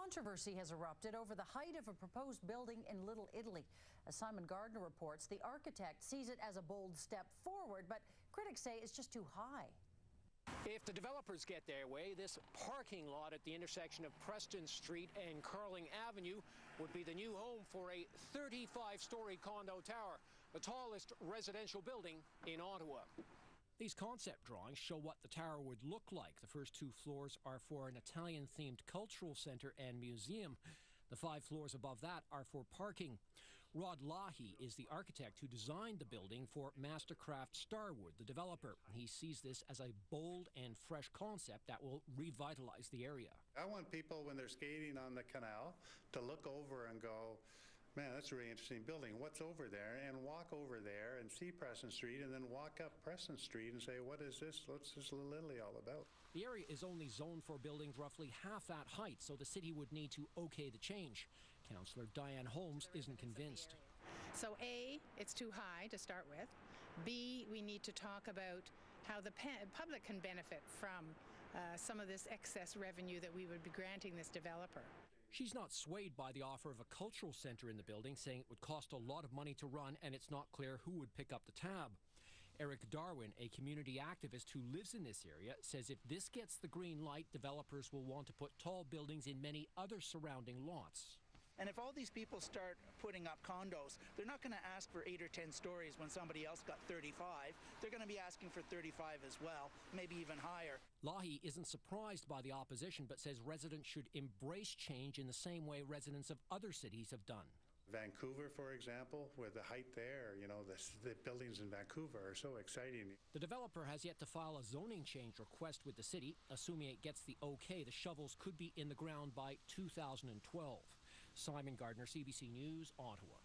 Controversy has erupted over the height of a proposed building in Little Italy. As Simon Gardner reports, the architect sees it as a bold step forward, but critics say it's just too high. If the developers get their way, this parking lot at the intersection of Preston Street and Carling Avenue would be the new home for a 35-story condo tower, the tallest residential building in Ottawa. These concept drawings show what the tower would look like. The first 2 floors are for an Italian-themed cultural centre and museum. The 5 floors above that are for parking. Rod Lahi is the architect who designed the building for Mastercraft Starwood, the developer. He sees this as a bold and fresh concept that will revitalize the area. I want people, when they're skating on the canal, to look over and go, man, that's a really interesting building. What's over there? And walk over there and see Preston Street and then walk up Preston Street and say, what is this? What's this Little Italy all about? The area is only zoned for buildings roughly half that height, so the city would need to okay the change. Councillor Diane Holmes isn't convinced. So A, it's too high to start with. B, we need to talk about how the public can benefit from some of this excess revenue that we would be granting this developer. She's not swayed by the offer of a cultural centre in the building, saying it would cost a lot of money to run and it's not clear who would pick up the tab. Eric Darwin, a community activist who lives in this area, says if this gets the green light, developers will want to put tall buildings in many other surrounding lots. And if all these people start putting up condos, they're not going to ask for 8 or 10 stories when somebody else got 35. They're going to be asking for 35 as well, maybe even higher. Lahi isn't surprised by the opposition, but says residents should embrace change in the same way residents of other cities have done. Vancouver, for example, with the height there, you know, the buildings in Vancouver are so exciting. The developer has yet to file a zoning change request with the city. Assuming it gets the okay, the shovels could be in the ground by 2012. Simon Gardner, CBC News, Ottawa.